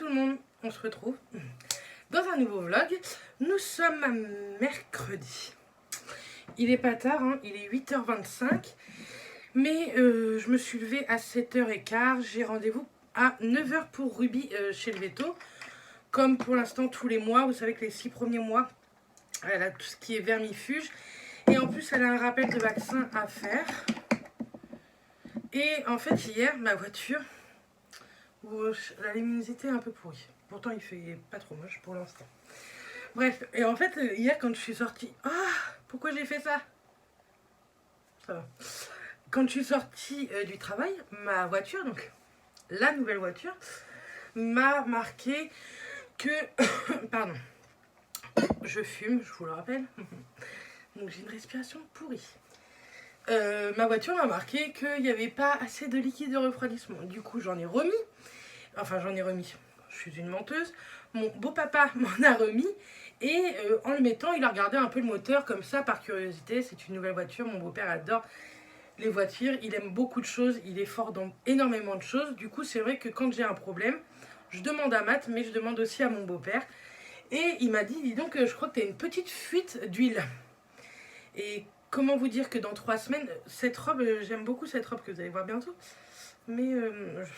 le monde, on se retrouve dans un nouveau vlog. Nous sommes mercredi. Il est pas tard, hein, il est 8h25. Mais je me suis levée à 7h15. J'ai rendez-vous à 9h pour Ruby chez le veto. Comme pour l'instant tous les mois, vous savez que les 6 premiers mois, elle a tout ce qui est vermifuge. Et en plus, elle a un rappel de vaccin à faire. Et en fait, hier, ma voiture, la luminosité est un peu pourrie. Pourtant, il fait pas trop moche pour l'instant. Bref, et en fait, hier, quand je suis sortie... Ah, pourquoi j'ai fait ça? Ça va. Quand je suis sortie du travail, ma voiture, donc la nouvelle voiture, m'a marqué que... Pardon. Je fume, je vous le rappelle. Donc j'ai une respiration pourrie. Ma voiture m'a marqué qu'il n'y avait pas assez de liquide de refroidissement. Du coup, j'en ai remis. Enfin, j'en ai remis. Je suis une menteuse. Mon beau-papa m'en a remis. Et en le mettant, il a regardé un peu le moteur comme ça, par curiosité. C'est une nouvelle voiture. Mon beau-père adore les voitures. Il aime beaucoup de choses. Il est fort dans énormément de choses. Du coup, c'est vrai que quand j'ai un problème, je demande à Matt, mais je demande aussi à mon beau-père. Et il m'a dit, dis donc, je crois que tu as une petite fuite d'huile. Et comment vous dire que dans 3 semaines, cette robe, j'aime beaucoup cette robe que vous allez voir bientôt. Mais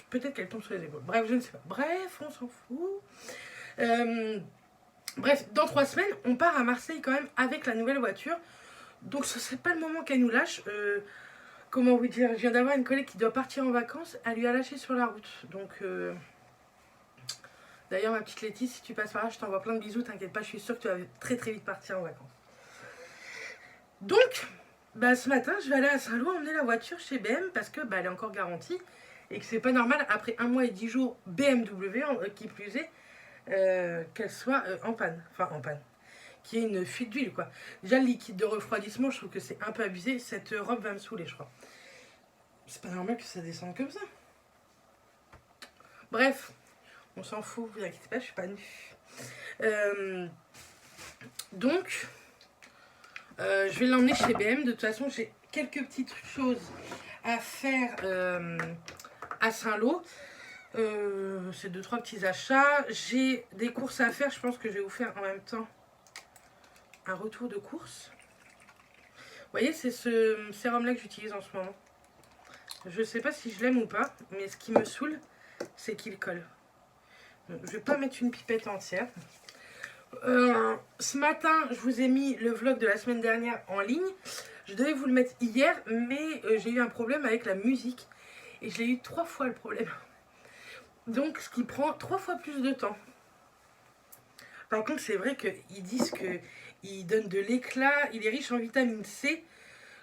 peut-être qu'elle tombe sur les épaules. Bref, je ne sais pas. Bref, on s'en fout. Bref, dans 3 semaines, on part à Marseille quand même avec la nouvelle voiture. Donc ce serait pas le moment qu'elle nous lâche. Comment vous dire, je viens d'avoir une collègue qui doit partir en vacances. Elle lui a lâché sur la route. Donc... D'ailleurs, ma petite Letty, si tu passes par là, je t'envoie plein de bisous. T'inquiète pas, je suis sûre que tu vas très très vite partir en vacances. Donc, bah, ce matin, je vais aller à Saint-Lô emmener la voiture chez BM parce que bah, elle est encore garantie et que c'est pas normal après 1 mois et 10 jours BMW, qui plus est, qu'elle soit en panne. Enfin, en panne. Qu'il y ait une fuite d'huile, quoi. Déjà, le liquide de refroidissement, je trouve que c'est un peu abusé. Cette robe va me saouler, je crois. C'est pas normal que ça descende comme ça. Bref, on s'en fout, vous inquiétez pas, je suis pas nue. Donc... je vais l'emmener chez BM. De toute façon, j'ai quelques petites choses à faire à Saint-Lô. C'est 2-3 petits achats. J'ai des courses à faire. Je pense que je vais vous faire en même temps un retour de course. Vous voyez, c'est ce sérum-là que j'utilise en ce moment. Je sais pas si je l'aime ou pas, mais ce qui me saoule, c'est qu'il colle. Donc, je vais pas mettre une pipette entière. Ce matin, je vous ai mis le vlog de la semaine dernière en ligne. Je devais vous le mettre hier, mais j'ai eu un problème avec la musique. Et je l'ai eu 3 fois le problème. Donc, ce qui prend 3 fois plus de temps. Par contre, c'est vrai qu'ils disent qu'il donne de l'éclat. Il est riche en vitamine C,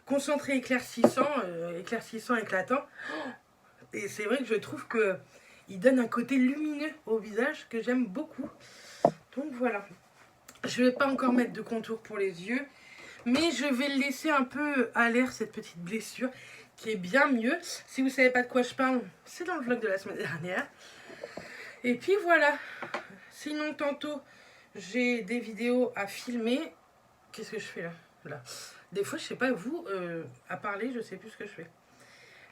concentré éclaircissant, éclaircissant éclatant. Et c'est vrai que je trouve qu'il donne un côté lumineux au visage que j'aime beaucoup. Donc voilà. Je ne vais pas encore mettre de contour pour les yeux, mais je vais le laisser un peu à l'air, cette petite blessure, qui est bien mieux. Si vous ne savez pas de quoi je parle, c'est dans le vlog de la semaine dernière. Et puis voilà. Sinon, tantôt, j'ai des vidéos à filmer. Qu'est-ce que je fais là? Des fois, je sais pas, vous, à parler, je sais plus ce que je fais.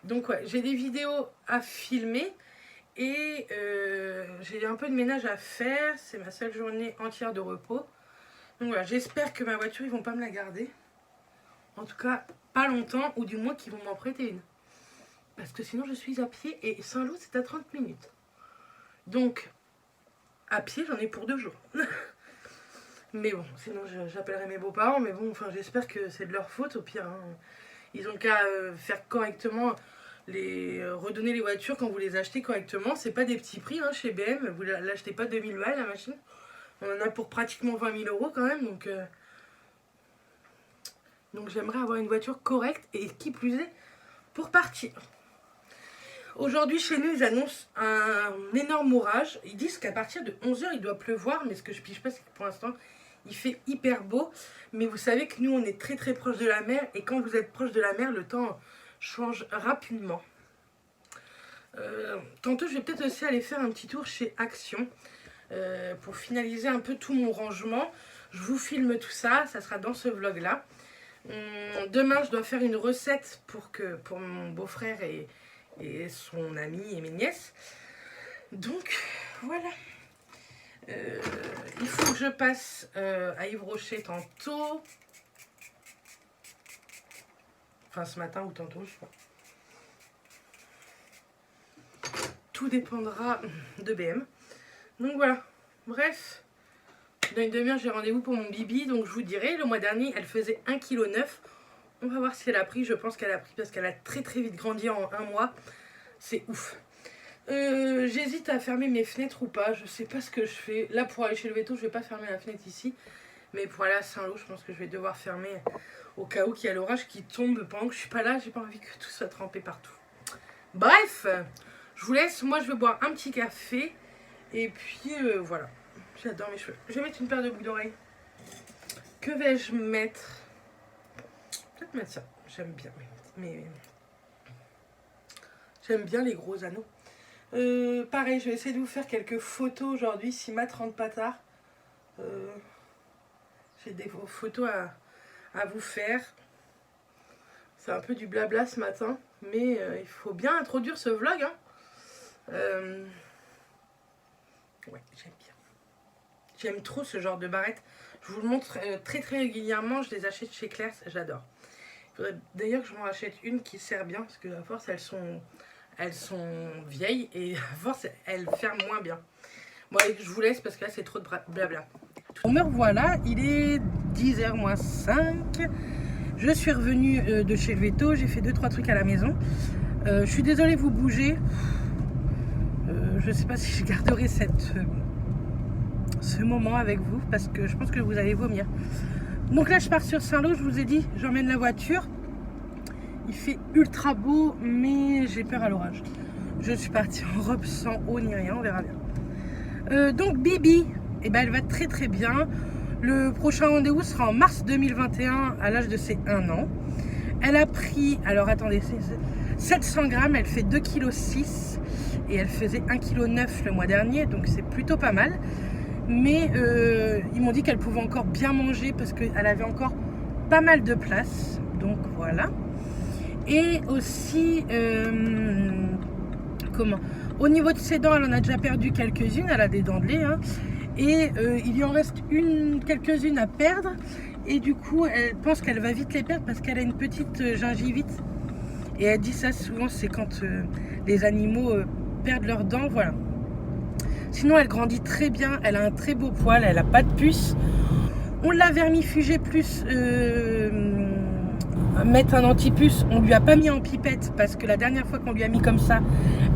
Donc ouais, j'ai des vidéos à filmer. Et j'ai un peu de ménage à faire. C'est ma seule journée entière de repos. Donc voilà, j'espère que ma voiture, ils vont pas me la garder. En tout cas, pas longtemps, ou du moins qu'ils vont m'en prêter une. Parce que sinon, je suis à pied et Saint-Lô, c'est à 30 minutes. Donc, à pied, j'en ai pour 2 jours. Mais bon, sinon, j'appellerai mes beaux-parents. Mais bon, enfin, j'espère que c'est de leur faute, au pire. Hein. Ils ont qu'à faire correctement... redonner les voitures quand vous les achetez correctement. C'est pas des petits prix hein, chez BM. Vous l'achetez pas 2000 balles la machine. On en a pour pratiquement 20 000 € quand même. Donc j'aimerais avoir une voiture correcte et qui plus est pour partir. Aujourd'hui chez nous ils annoncent un énorme orage. Ils disent qu'à partir de 11h il doit pleuvoir. Mais ce que je pige pas c'est que pour l'instant il fait hyper beau. Mais vous savez que nous on est très très proche de la mer. Et quand vous êtes proche de la mer le temps change rapidement. Tantôt je vais peut-être aussi aller faire un petit tour chez Action pour finaliser un peu tout mon rangement. Je vous filme tout ça, ça sera dans ce vlog là. Demain je dois faire une recette pour mon beau-frère et son ami et mes nièces. Donc voilà. Il faut que je passe à Yves Rocher tantôt. Enfin, ce matin ou tantôt, je sais pas. Tout dépendra de BM. Donc voilà. Bref. Dans une demi-heure, j'ai rendez-vous pour mon bibi. Donc je vous dirai, le mois dernier, elle faisait 1,9 kg. On va voir si elle a pris. Je pense qu'elle a pris parce qu'elle a très très vite grandi en un mois. C'est ouf. J'hésite à fermer mes fenêtres ou pas. Je sais pas ce que je fais. Là, pour aller chez le veto, je vais pas fermer la fenêtre ici. Mais pour aller à Saint-Lô, je pense que je vais devoir fermer au cas où qu'il y a l'orage qui tombe pendant que je suis pas là. J'ai pas envie que tout soit trempé partout. Bref, je vous laisse. Moi, je vais boire un petit café. Et puis, voilà. J'adore mes cheveux. Je vais mettre une paire de boucles d'oreilles. Que vais-je mettre? Peut-être mettre ça. J'aime bien. Mais j'aime bien les gros anneaux. Pareil, je vais essayer de vous faire quelques photos aujourd'hui. Si Matt rentre pas tard. J'ai des photos à vous faire. C'est un peu du blabla ce matin. Mais il faut bien introduire ce vlog. Hein. Ouais, j'aime bien. J'aime trop ce genre de barrettes. Je vous le montre très très régulièrement. Je les achète chez Claire's. J'adore. Il faudrait d'ailleurs que je m'en achète une qui sert bien. Parce que à force, elles sont vieilles. Et à force, elles ferment moins bien. Bon, allez, je vous laisse parce que là, c'est trop de blabla. On me revoilà. Il est 10h moins 5. Je suis revenue de chez le veto. J'ai fait 2-3 trucs à la maison. Je suis désolée de vous bouger. Je ne sais pas si je garderai ce moment avec vous parce que je pense que vous allez vomir. Donc là, je pars sur Saint-Lô. Je vous ai dit, j'emmène la voiture. Il fait ultra beau, mais j'ai peur à l'orage. Je suis partie en robe sans eau ni rien. On verra bien. Donc Bibi, eh ben, elle va très très bien. Le prochain rendez-vous sera en mars 2021 à l'âge de ses 1 an. Elle a pris, alors attendez, 700 grammes, elle fait 2,6 kg et elle faisait 1,9 kg le mois dernier, donc c'est plutôt pas mal. Mais ils m'ont dit qu'elle pouvait encore bien manger parce qu'elle avait encore pas mal de place, donc voilà. Et aussi, au niveau de ses dents, elle en a déjà perdu quelques-unes, elle a des dents de lait, hein, et il lui en reste quelques-unes à perdre. Et du coup, elle pense qu'elle va vite les perdre parce qu'elle a une petite gingivite. Et elle dit ça souvent, c'est quand les animaux perdent leurs dents, voilà. Sinon, elle grandit très bien, elle a un très beau poil, elle n'a pas de puce. On l'a vermifugée plus, mettre un antipuce. On lui a pas mis en pipette parce que la dernière fois qu'on lui a mis comme ça,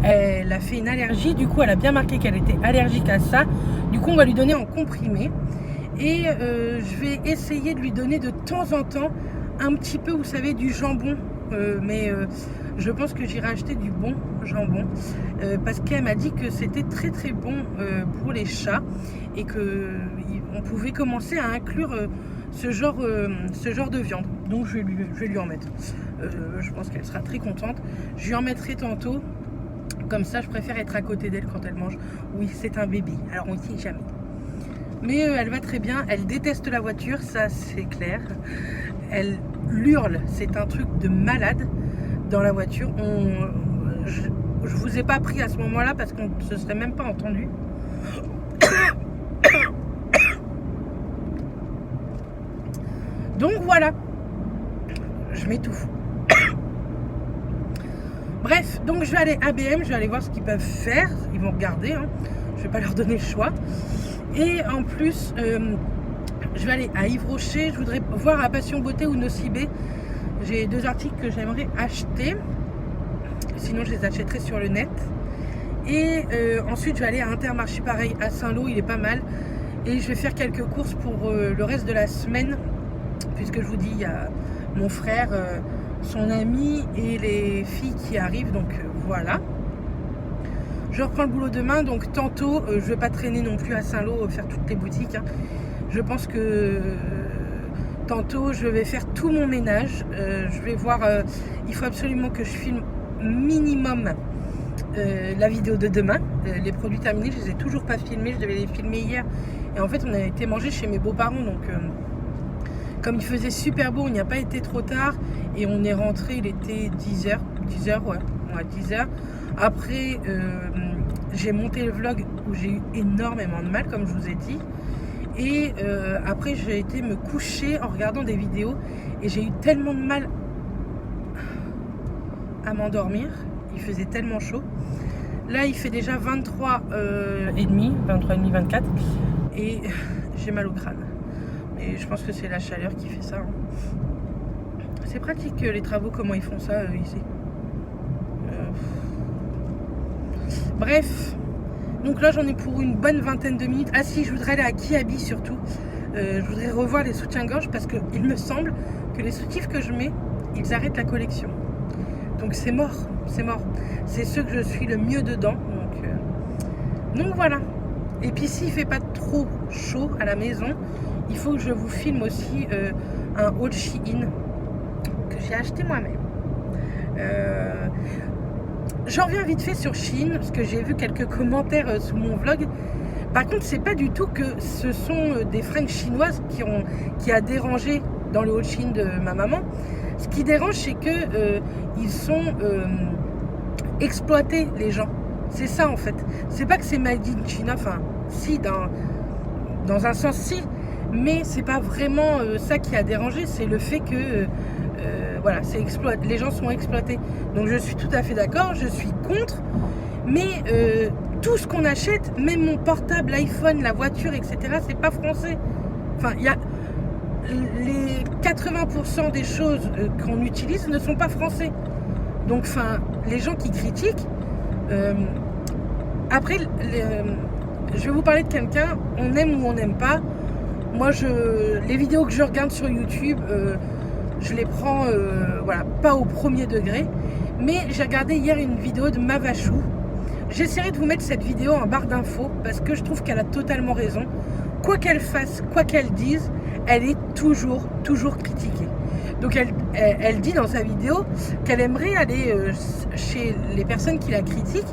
elle a fait une allergie. Du coup, elle a bien marqué qu'elle était allergique à ça. Du coup, on va lui donner en comprimé. Et je vais essayer de lui donner de temps en temps un petit peu, vous savez, du jambon. Mais je pense que j'irai acheter du bon jambon. Parce qu'elle m'a dit que c'était très très bon pour les chats. Et qu'on pouvait commencer à inclure ce genre de viande. Donc je vais lui en mettre. Je pense qu'elle sera très contente. Je lui en mettrai tantôt. Comme ça, je préfère être à côté d'elle quand elle mange. Oui, c'est un bébé. Alors on ne sait jamais. Mais elle va très bien, elle déteste la voiture, ça c'est clair. Elle hurle, c'est un truc de malade dans la voiture. Je vous ai pas pris à ce moment-là parce qu'on ne se serait même pas entendu. Donc voilà, je m'étouffe. Bref, donc je vais aller à BM, je vais aller voir ce qu'ils peuvent faire. Ils vont regarder, hein. Je vais pas leur donner le choix. Et en plus, je vais aller à Yves Rocher. Je voudrais voir à Passion Beauté ou Nocibé. J'ai 2 articles que j'aimerais acheter. Sinon, je les achèterai sur le net. Et ensuite, je vais aller à Intermarché, pareil, à Saint-Lô. Il est pas mal. Et je vais faire quelques courses pour le reste de la semaine. Puisque je vous dis, il y a mon frère, son ami et les filles qui arrivent. Donc voilà. Je reprends le boulot demain, donc tantôt, je ne vais pas traîner non plus à Saint-Lô, faire toutes les boutiques. Hein. Je pense que tantôt, je vais faire tout mon ménage. Je vais voir, il faut absolument que je filme minimum la vidéo de demain. Les produits terminés, je ne les ai toujours pas filmés, je devais les filmer hier. Et en fait, on a été manger chez mes beaux-parents, donc comme il faisait super beau, on n'y a pas été trop tard. Et on est rentré, il était 10h, ouais, 10h. Après, j'ai monté le vlog où j'ai eu énormément de mal, comme je vous ai dit. Et après, j'ai été me coucher en regardant des vidéos et j'ai eu tellement de mal à m'endormir. Il faisait tellement chaud. Là, il fait déjà 23 et demi, 24 et j'ai mal au crâne. Et je pense que c'est la chaleur qui fait ça. Hein. C'est pratique les travaux, comment ils font ça ici. Bref, donc là j'en ai pour une bonne vingtaine de minutes. Ah si, je voudrais aller à Kiabi surtout. Je voudrais revoir les soutiens-gorge parce qu'il me semble que les soutifs que je mets, ils arrêtent la collection. Donc c'est mort, c'est mort. C'est ceux que je suis le mieux dedans. Donc voilà. Et puis s'il ne fait pas trop chaud à la maison, il faut que je vous filme aussi un haul Shein que j'ai acheté moi-même. J'en reviens vite fait sur Shein parce que j'ai vu quelques commentaires sous mon vlog. Par contre, c'est pas du tout que ce sont des fringues chinoises qui a dérangé dans le haul Shein de ma maman. Ce qui dérange, c'est que ils sont exploités, les gens. C'est ça en fait. C'est pas que c'est made in China, enfin si, dans un sens si, mais c'est pas vraiment ça qui a dérangé, c'est le fait que voilà, les gens sont exploités. Donc je suis tout à fait d'accord, je suis contre, mais tout ce qu'on achète, même mon portable, l'iPhone, la voiture, etc., c'est pas français. Enfin, il y a les 80% des choses qu'on utilise ne sont pas français. Donc, enfin, les gens qui critiquent. Après, je vais vous parler de quelqu'un. On aime ou on n'aime pas. Moi, les vidéos que je regarde sur YouTube, je les prends, voilà, pas au premier degré. Mais j'ai regardé hier une vidéo de Mavachou. J'essaierai de vous mettre cette vidéo en barre d'infos parce que je trouve qu'elle a totalement raison. Quoi qu'elle fasse, quoi qu'elle dise, elle est toujours critiquée. Donc elle dit dans sa vidéo qu'elle aimerait aller chez les personnes qui la critiquent,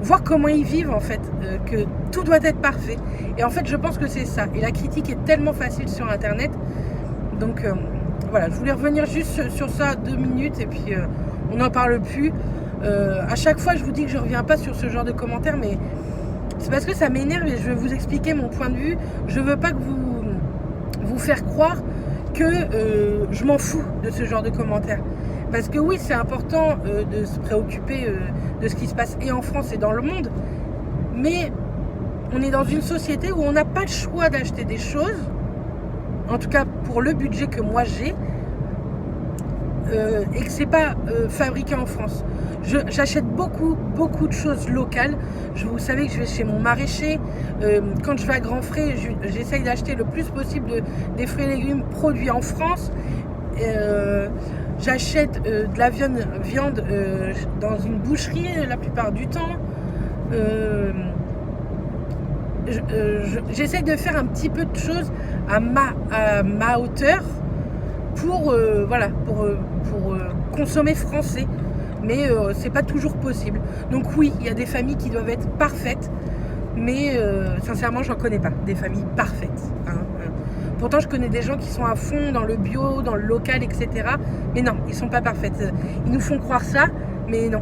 voir comment ils vivent en fait, que tout doit être parfait. Et en fait je pense que c'est ça. Et la critique est tellement facile sur internet. Donc voilà, je voulais revenir juste sur ça 2 minutes et puis on n'en parle plus. À chaque fois je vous dis que je ne reviens pas sur ce genre de commentaires, mais c'est parce que ça m'énerve et je vais vous expliquer mon point de vue. Je ne veux pas que vous faire croire que je m'en fous de ce genre de commentaires. Parce que oui, c'est important de se préoccuper de ce qui se passe et en France et dans le monde. Mais on est dans une société où on n'a pas le choix d'acheter des choses, en tout cas pour le budget que moi j'ai, et que c'est pas fabriqué en France. J'achète beaucoup de choses locales. Vous savez que je vais chez mon maraîcher. Quand je vais à Grand Frais, j'essaye d'acheter le plus possible des fruits et légumes produits en France. J'achète de la viande dans une boucherie la plupart du temps. J'essaye de faire un petit peu de choses à ma hauteur pour consommer français. Mais c'est pas toujours possible. Donc oui, il y a des familles qui doivent être parfaites, mais sincèrement, j'en connais pas des familles parfaites. Hein. Pourtant, je connais des gens qui sont à fond dans le bio, dans le local, etc. Mais non, ils sont pas parfaits. Ils nous font croire ça, mais non.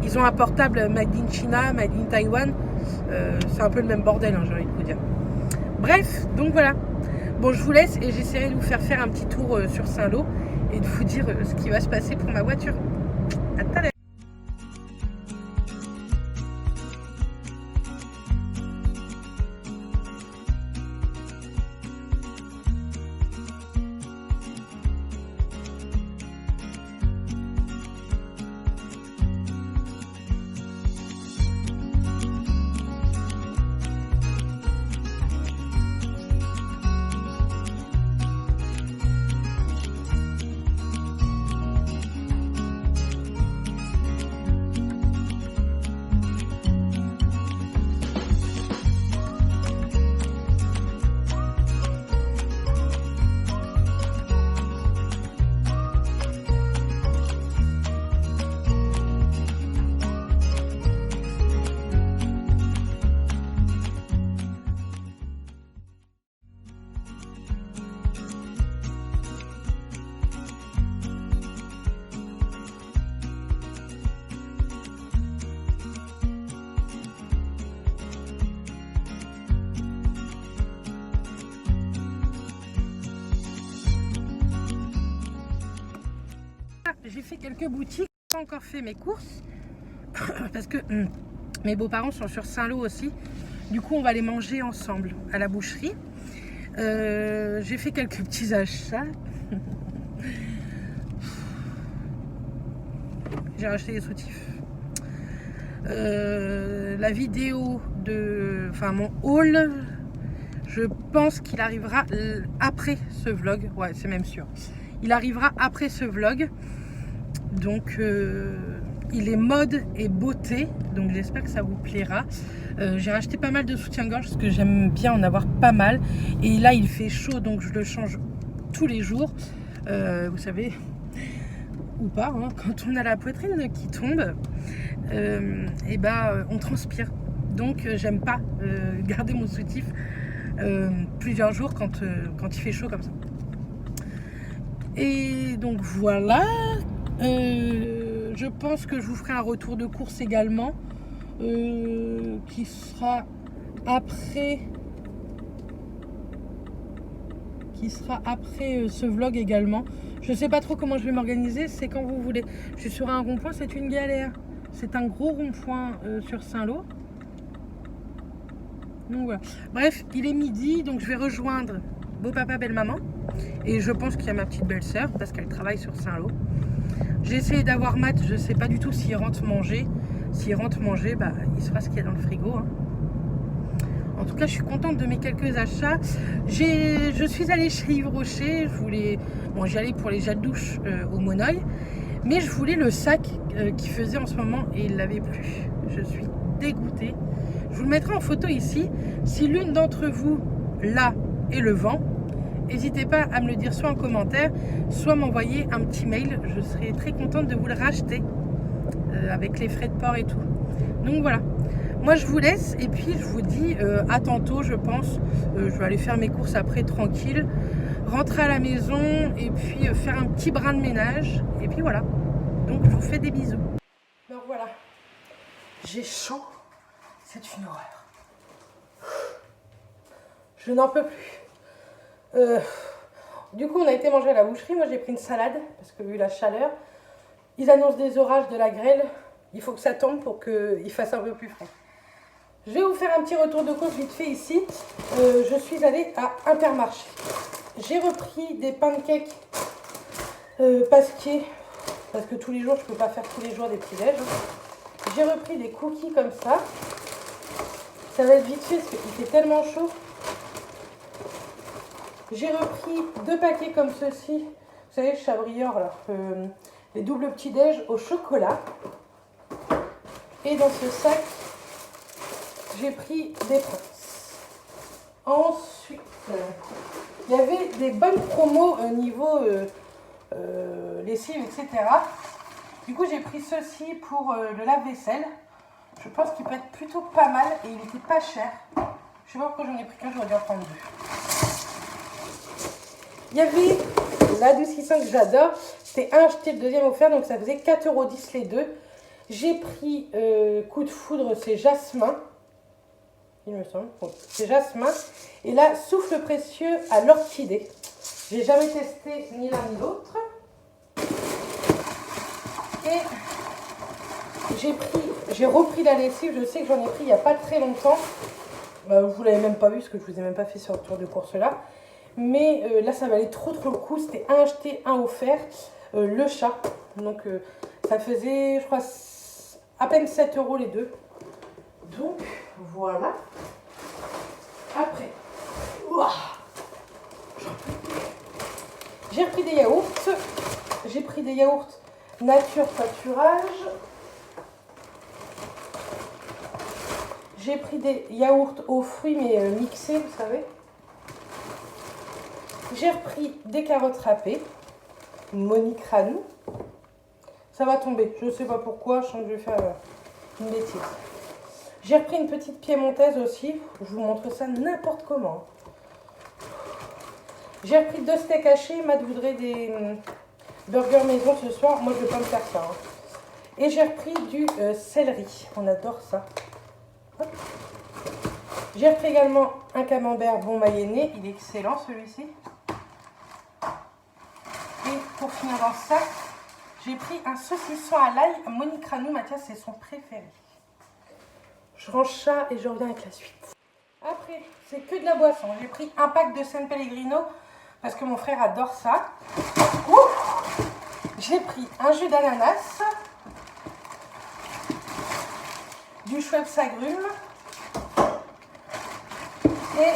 Ils ont un portable made in China, made in Taïwan. C'est un peu le même bordel, hein, j'ai envie de vous dire. Bref, donc voilà. Bon, je vous laisse et j'essaierai de vous faire un petit tour sur Saint-Lô et de vous dire ce qui va se passer pour ma voiture. À tout à l'heure. j'ai fait quelques boutiques. J'ai pas encore fait mes courses parce que mes beaux-parents sont sur Saint-Lô aussi. Du coup, on va les manger ensemble à la boucherie. J'ai fait quelques petits achats. J'ai racheté des soutifs. La vidéo de... Enfin, mon haul, je pense qu'il arrivera après ce vlog. Ouais, c'est même sûr. Il arrivera après ce vlog. Donc, il est mode et beauté. Donc, j'espère que ça vous plaira. J'ai racheté pas mal de soutien-gorge parce que j'aime bien en avoir pas mal. Et là, il fait chaud, donc je le change tous les jours. Vous savez, ou pas, hein, quand on a la poitrine qui tombe, et ben, on transpire. Donc, j'aime pas garder mon soutif plusieurs jours quand il fait chaud comme ça. Et donc, voilà. Je pense que je vous ferai un retour de course également. Qui sera après ce vlog également. Je sais pas trop comment je vais m'organiser, c'est quand vous voulez. Je suis sur un rond-point, c'est une galère. C'est un gros rond-point sur Saint-Lô. Donc voilà. Bref, il est midi, donc je vais rejoindre beau papa, belle maman. Et je pense qu'il y a ma petite belle-sœur parce qu'elle travaille sur Saint-Lô. J'ai essayé d'avoir Matt, je sais pas du tout s'il rentre manger. S'il rentre manger, bah, il saura ce qu'il y a dans le frigo. Hein. En tout cas, je suis contente de mes quelques achats. Je suis allée chez Yves Rocher. Bon, j'y allais pour les gels de douche au Monoeil. Mais je voulais le sac qu'il faisait en ce moment et il l'avait plus. Je suis dégoûtée. Je vous le mettrai en photo ici. Si l'une d'entre vous l'a et le vend, n'hésitez pas à me le dire soit en commentaire, soit m'envoyer un petit mail. Je serai très contente de vous le racheter. Avec les frais de port et tout. Donc voilà, moi je vous laisse et puis je vous dis à tantôt, je pense. Je vais aller faire mes courses après tranquille, rentrer à la maison et puis faire un petit brin de ménage et puis voilà. Donc je vous fais des bisous. Alors voilà, j'ai chaud, c'est une horreur. Je n'en peux plus. Du coup on a été manger à la boucherie, moi j'ai pris une salade parce que vu la chaleur, ils annoncent des orages, de la grêle. Il faut que ça tombe pour qu'il fasse un peu plus frais. Je vais vous faire un petit retour de course vite fait ici. Je suis allée à Intermarché. J'ai repris des pancakes pasquiers. Parce que tous les jours, je ne peux pas faire tous les jours des petits déj. J'ai repris des cookies comme ça. Ça va être vite fait parce qu'il fait tellement chaud. J'ai repris 2 paquets comme ceci. Vous savez, Chabrior, là. Les doubles petits déj au chocolat. Et dans ce sac, j'ai pris des Princes. Ensuite, il y avait des bonnes promos au niveau lessive, etc. Du coup, j'ai pris ceci pour le lave-vaisselle. Je pense qu'il peut être plutôt pas mal et il était pas cher. Je sais pas pourquoi j'en ai pris qu'un, j'aurais dû en prendre 2. Il y avait l'adoucissant que j'adore. C'était un acheté, le deuxième offert, donc ça faisait 4,10 € les deux. J'ai pris coup de foudre, c'est jasmin. Il me semble. Bon, c'est jasmin. Et là, souffle précieux à l'orchidée. J'ai jamais testé ni l'un ni l'autre. Et j'ai repris la lessive. Je sais que j'en ai pris il n'y a pas très longtemps. Vous l'avez même pas vu parce que je vous ai même pas fait ce tour de course là. Mais là, ça valait trop le coup. C'était un acheté, un offert. Le chat. Donc, ça faisait, je crois, à peine 7 € les deux. Donc, voilà. Après, j'ai repris des yaourts. J'ai pris des yaourts nature pâturage. J'ai pris des yaourts aux fruits, mais mixés, vous savez. J'ai repris des carottes râpées. Monique Ranou. Ça va tomber. Je ne sais pas pourquoi. Je sens que je vais faire une bêtise. J'ai repris une petite piémontaise aussi. Je vous montre ça n'importe comment. J'ai repris 2 steaks hachés. Matt voudrait des burgers maison ce soir. Moi, je ne vais pas me faire ça. Hein. Et j'ai repris du céleri. On adore ça. J'ai repris également un camembert bon mayonnaise. Il est excellent celui-ci. Et pour finir dans le sac, J'ai pris un saucisson à l'ail. Monique Ranou, Mathias, c'est son préféré. Je range ça et je reviens avec la suite. Après, c'est que de la boisson. J'ai pris un pack de San Pellegrino parce que mon frère adore ça. J'ai pris un jus d'ananas, du Schweppes agrumes et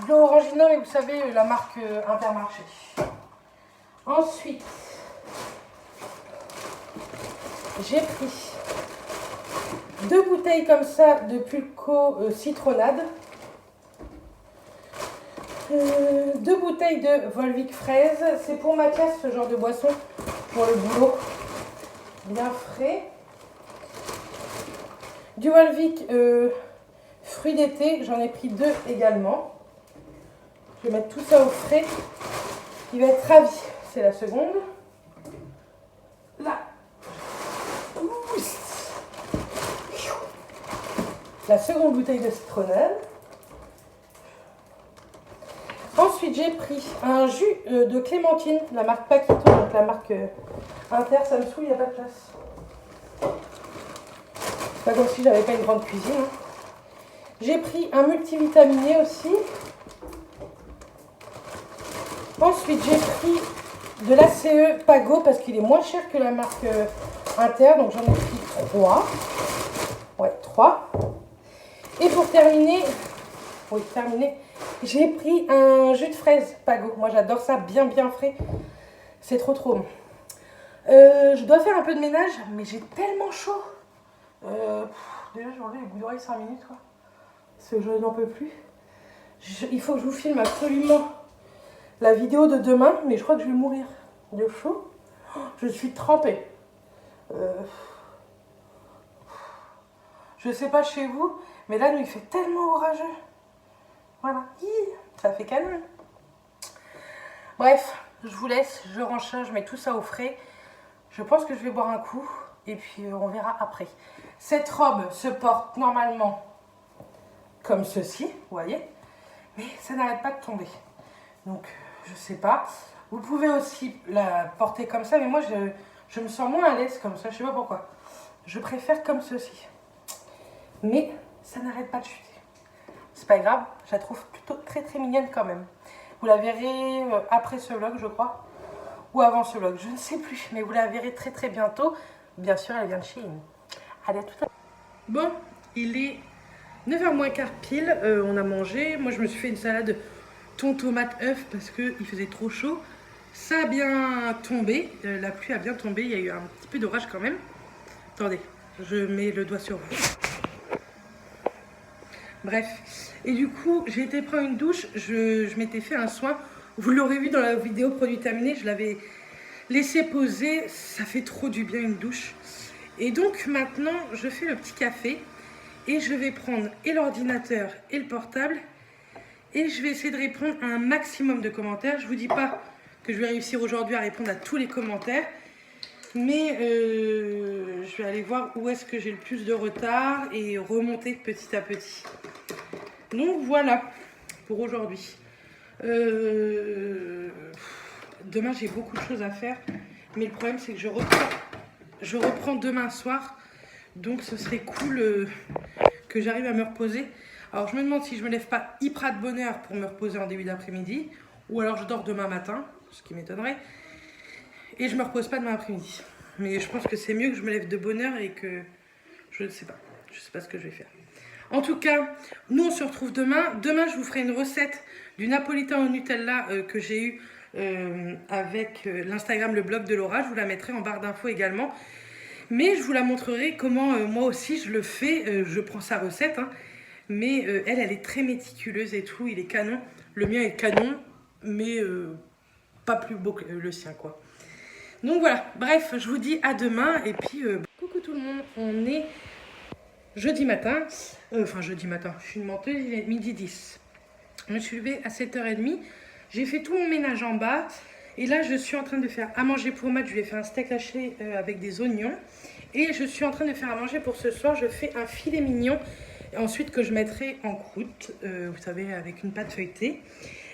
de l'orangina, mais vous savez, la marque Intermarché. Ensuite, j'ai pris 2 bouteilles comme ça de Pulco citronnade, 2 bouteilles de Volvic fraise. C'est pour Mathias, ce genre de boisson, pour le boulot, bien frais. Du Volvic fruits d'été, j'en ai pris 2 également. Je vais mettre tout ça au frais. Il va être ravi. C'est la seconde. Là. La seconde bouteille de citronnade. Ensuite, j'ai pris un jus de clémentine, la marque Paquito, donc la marque Inter. Ça me saoule, il n'y a pas de place. C'est pas comme si j'avais pas une grande cuisine. Hein. J'ai pris un multivitaminé aussi. Ensuite, j'ai pris de l'ACE Pago parce qu'il est moins cher que la marque Inter. Donc, j'en ai pris 3. Ouais, 3. Et pour terminer, j'ai pris un jus de fraise Pago. Moi, j'adore ça, bien frais. C'est trop bon. Je dois faire un peu de ménage, mais j'ai tellement chaud. Déjà, je vais enlever les boules d'oreilles 5 minutes, quoi. Parce que je n'en peux plus. Il faut que je vous filme absolument la vidéo de demain, mais je crois que je vais mourir de chaud. Je suis trempée. Je sais pas chez vous, mais là, il fait tellement orageux. Voilà. Ça fait canon. Bref, je vous laisse. Je range ça, je mets tout ça au frais. Je pense que je vais boire un coup. Et puis, on verra après. Cette robe se porte normalement comme ceci, vous voyez. Mais ça n'arrête pas de tomber. Donc, je sais pas. Vous pouvez aussi la porter comme ça, mais moi, je me sens moins à l'aise comme ça. Je sais pas pourquoi. Je préfère comme ceci. Mais ça n'arrête pas de chuter. C'est pas grave, je la trouve plutôt très mignonne quand même. Vous la verrez après ce vlog, je crois. Ou avant ce vlog, je ne sais plus. Mais vous la verrez très bientôt. Bien sûr, elle vient de chez Shein. Allez, à tout à l'heure. Bon, il est 9h moins quart pile. On a mangé. Moi, je me suis fait une salade thon, tomate, œuf parce qu'il faisait trop chaud. Ça a bien tombé. La pluie a bien tombé. Il y a eu un petit peu d'orage quand même. Attendez, je mets le doigt sur vous. Bref. Et du coup, j'ai été prendre une douche. Je m'étais fait un soin. Vous l'aurez vu dans la vidéo produit terminé. Je l'avais laissé poser. Ça fait trop du bien une douche. Et donc maintenant, je fais le petit café. Et je vais prendre et l'ordinateur et le portable. Et je vais essayer de répondre à un maximum de commentaires. Je ne vous dis pas que je vais réussir aujourd'hui à répondre à tous les commentaires. Mais je vais aller voir où est-ce que j'ai le plus de retard et remonter petit à petit. Donc voilà pour aujourd'hui. Demain, j'ai beaucoup de choses à faire. Mais le problème, c'est que je reprends demain soir. Donc ce serait cool que j'arrive à me reposer. Alors je me demande si je me lève pas hyper de bonne heure pour me reposer en début d'après-midi. Ou alors je dors demain matin, ce qui m'étonnerait. Et je me repose pas demain après-midi. Mais je pense que c'est mieux que je me lève de bonne heure et que... Je ne sais pas. Je sais pas ce que je vais faire. En tout cas, nous on se retrouve demain. Demain, je vous ferai une recette du napolitain au Nutella que j'ai eu avec l'Instagram, le blog de Laura. Je vous la mettrai en barre d'infos également. Mais je vous la montrerai comment moi aussi je le fais. Je prends sa recette. Hein. Mais elle est très méticuleuse et tout. Il est canon. Le mien est canon, mais pas plus beau que le sien, quoi. Donc voilà. Bref, je vous dis à demain. Et puis, coucou tout le monde. On est jeudi matin. Enfin, jeudi matin. Je suis une menteuse. Il est midi 10. Je me suis levée à 7h30. J'ai fait tout mon ménage en bas. Et là, je suis en train de faire à manger pour Matt. Je lui ai fait un steak haché avec des oignons. Et je suis en train de faire à manger pour ce soir. Je fais un filet mignon. Et ensuite, que je mettrai en croûte. Vous savez, avec une pâte feuilletée.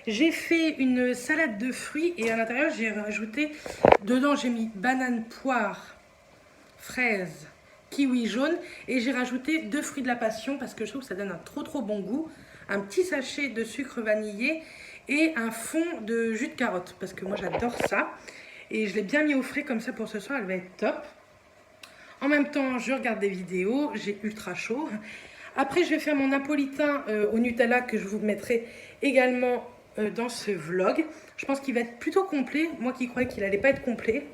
J'ai fait une salade de fruits et à l'intérieur, j'ai rajouté, dedans, j'ai mis banane, poire, fraise, kiwi jaune et j'ai rajouté 2 fruits de la passion parce que je trouve que ça donne un trop bon goût. Un petit sachet de sucre vanillé et un fond de jus de carotte parce que moi j'adore ça. Et je l'ai bien mis au frais comme ça pour ce soir, elle va être top. En même temps, je regarde des vidéos, j'ai ultra chaud. Après, je vais faire mon napolitain au Nutella que je vous mettrai également dans ce vlog. Je pense qu'il va être plutôt complet. Moi qui croyais qu'il allait pas être complet.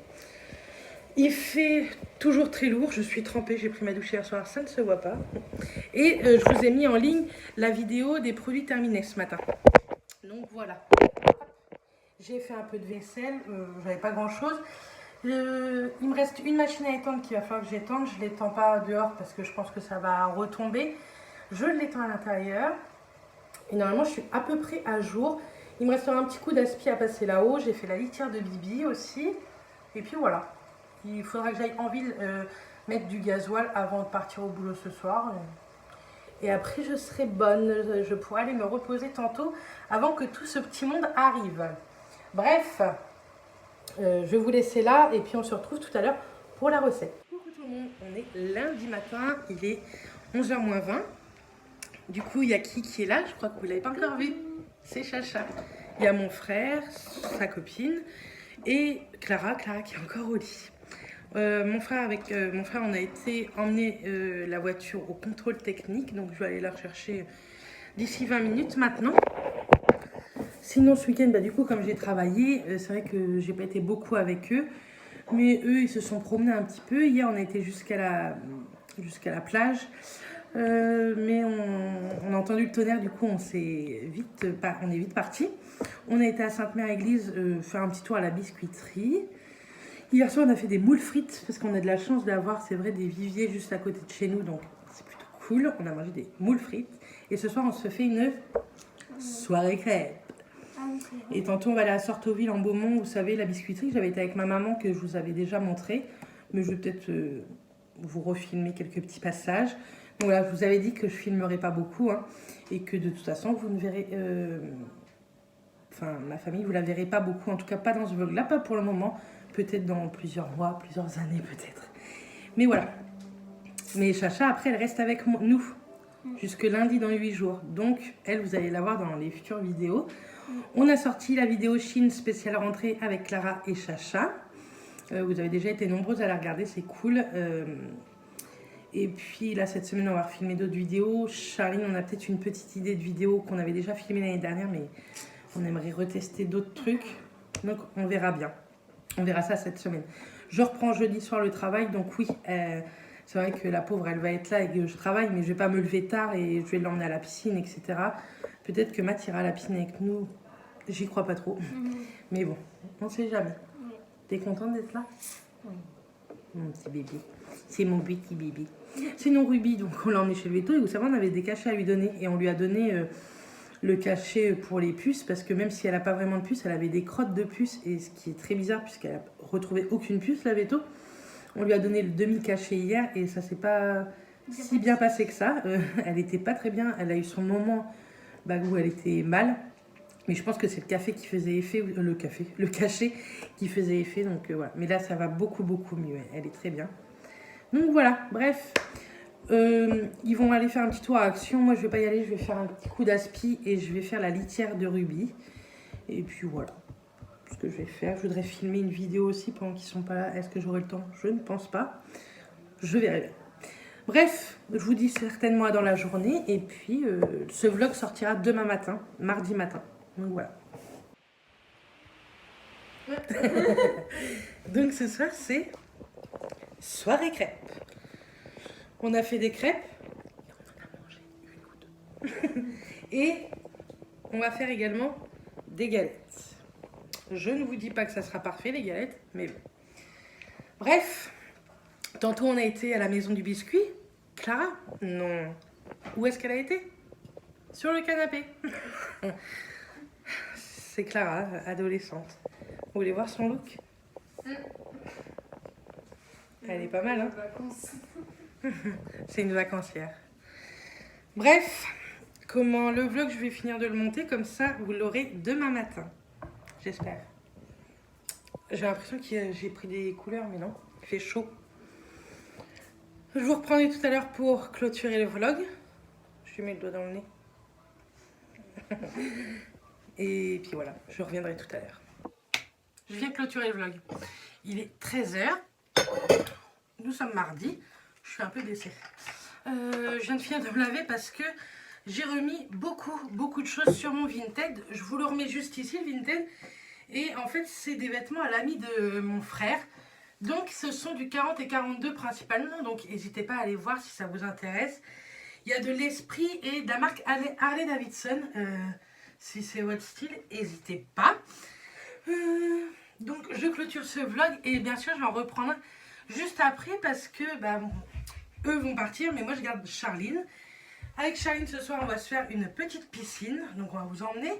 Il fait toujours très lourd. Je suis trempée, j'ai pris ma douche hier soir, ça ne se voit pas. Et je vous ai mis en ligne la vidéo des produits terminés ce matin. Donc voilà. J'ai fait un peu de vaisselle, j'avais pas grand chose. Il me reste une machine à étendre qu'il va falloir que j'étende. Je ne l'étends pas dehors parce que je pense que ça va retomber. Je l'étends à l'intérieur. Et normalement, je suis à peu près à jour. Il me restera un petit coup d'aspi à passer là-haut. J'ai fait la litière de Bibi aussi. Et puis voilà. Il faudra que j'aille en ville mettre du gasoil avant de partir au boulot ce soir. Et après, je serai bonne. Je pourrai aller me reposer tantôt avant que tout ce petit monde arrive. Bref. Je vais vous laisser là et puis on se retrouve tout à l'heure pour la recette. Coucou tout le monde, on est lundi matin, il est 11h moins 20. Du coup, il y a qui est là? Je crois que vous ne l'avez pas encore vu. C'est Chacha. Il y a mon frère, sa copine et Clara qui est encore au lit. Mon frère, on a été emmener la voiture au contrôle technique, donc je vais aller la rechercher d'ici 20 minutes maintenant. Sinon, ce week-end, du coup, comme j'ai travaillé, c'est vrai que j'ai pas été beaucoup avec eux. Mais eux, ils se sont promenés un petit peu. Hier, on a été jusqu'à la plage. Mais on a entendu le tonnerre, du coup, on est vite partis. On a été à Sainte-Mère-Église faire un petit tour à la biscuiterie. Hier soir, on a fait des moules frites parce qu'on a de la chance d'avoir, c'est vrai, des viviers juste à côté de chez nous. Donc, c'est plutôt cool. On a mangé des moules frites. Et ce soir, on se fait une soirée crêpes. Et tantôt on va aller à Sortoville en Beaumont, vous savez, la biscuiterie. J'avais été avec ma maman que je vous avais déjà montré, mais je vais peut-être vous refilmer quelques petits passages. Donc voilà, je vous avais dit que je filmerai pas beaucoup et que de toute façon vous ne verrez, ma famille, vous la verrez pas beaucoup, en tout cas pas dans ce vlog là, pas pour le moment, peut-être dans plusieurs mois, plusieurs années peut-être. Mais voilà. Mais Chacha après elle reste avec nous jusque lundi dans 8 jours. Donc elle, vous allez la voir dans les futures vidéos. On a sorti la vidéo Chine spéciale rentrée avec Clara et Chacha. Vous avez déjà été nombreuses à la regarder, c'est cool. Et puis là, cette semaine, on va refilmer d'autres vidéos. Charline, on a peut-être une petite idée de vidéo qu'on avait déjà filmée l'année dernière, mais on aimerait retester d'autres trucs. Donc on verra bien. On verra ça cette semaine. Je reprends jeudi soir le travail, donc oui, c'est vrai que la pauvre, elle va être là et que je travaille, mais je vais pas me lever tard et je vais l'emmener à la piscine, etc. Peut-être que Matt ira à la piscine avec nous. J'y crois pas trop. Mais bon, on sait jamais. Oui. T'es contente d'être là? Oui. Mon petit bébé. C'est mon petit bébé. C'est non Ruby, donc on l'a emmené chez le veto. Et vous savez, on avait des cachets à lui donner. Et on lui a donné le cachet pour les puces. Parce que même si elle n'a pas vraiment de puces, elle avait des crottes de puces. Et ce qui est très bizarre, puisqu'elle n'a retrouvé aucune puce, la veto. On lui a donné le demi-cachet hier. Et ça s'est pas si bien passé que ça. Elle était pas très bien. Elle a eu son moment où elle était mal. Mais je pense que c'est le café qui faisait effet, le cachet qui faisait effet. Donc voilà. Mais là, ça va beaucoup mieux. Elle est très bien. Donc voilà, bref. Ils vont aller faire un petit tour à Action. Moi, je vais pas y aller. Je vais faire un petit coup d'aspi et je vais faire la litière de Ruby. Et puis voilà. Ce que je vais faire. Je voudrais filmer une vidéo aussi pendant qu'ils sont pas là. Est-ce que j'aurai le temps? Je ne pense pas. Je verrai bien. Bref, je vous dis certainement dans la journée. Et puis, ce vlog sortira demain matin, mardi matin. Donc voilà. Donc ce soir, c'est soirée crêpes. On a fait des crêpes. On en a mangé une ou deux. Et on va faire également des galettes. Je ne vous dis pas que ça sera parfait, les galettes, mais bon. Bref, tantôt on a été à la maison du biscuit. Clara? Non. Où est-ce qu'elle a été? Sur le canapé. C'est Clara, adolescente. Vous voulez voir son look? Elle est pas mal, hein? C'est une vacancière. Bref, comment le vlog, je vais finir de le monter. Comme ça, vous l'aurez demain matin. J'espère. J'ai l'impression que j'ai pris des couleurs, mais non. Il fait chaud. Je vous reprendrai tout à l'heure pour clôturer le vlog. Je lui mets le doigt dans le nez. Et puis voilà, je reviendrai tout à l'heure. Je viens clôturer le vlog. Il est 13 h. Nous sommes mardi. Je suis un peu décès. Je viens de finir de me laver parce que j'ai remis beaucoup de choses sur mon Vinted. Je vous le remets juste ici, le Vinted. Et en fait, c'est des vêtements à l'ami de mon frère. Donc, ce sont du 40 et 42 principalement. Donc, n'hésitez pas à aller voir si ça vous intéresse. Il y a de l'Esprit et de la marque Harley Davidson. Si c'est votre style, n'hésitez pas. Donc, je clôture ce vlog. Et bien sûr, je vais en reprendre un juste après parce que eux vont partir. Mais moi, je garde Charline. Avec Charline, ce soir, on va se faire une petite piscine. Donc, on va vous emmener.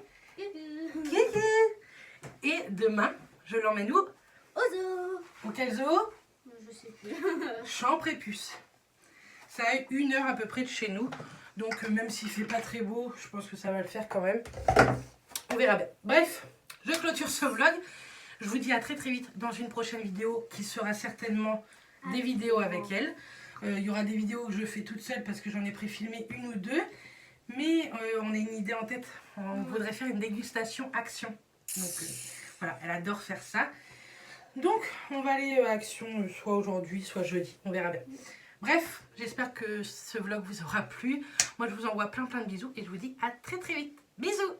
Et demain, je l'emmène où? Au zoo. Au quel zoo? Je sais plus. Champ Prépuce. Ça a 1 heure à peu près de chez nous. Donc même s'il fait pas très beau, je pense que ça va le faire quand même. On verra bien. Bref, je clôture ce vlog. Je vous dis à très vite dans une prochaine vidéo qui sera certainement des vidéos avec elle. Il y aura des vidéos où je fais toute seule parce que j'en ai préfilmé 1 ou 2. Mais on a une idée en tête. On voudrait faire une dégustation action. Donc voilà, elle adore faire ça. Donc on va aller à action soit aujourd'hui, soit jeudi. On verra bien. Bref, j'espère que ce vlog vous aura plu. Moi je vous envoie plein de bisous et je vous dis à très vite. Bisous!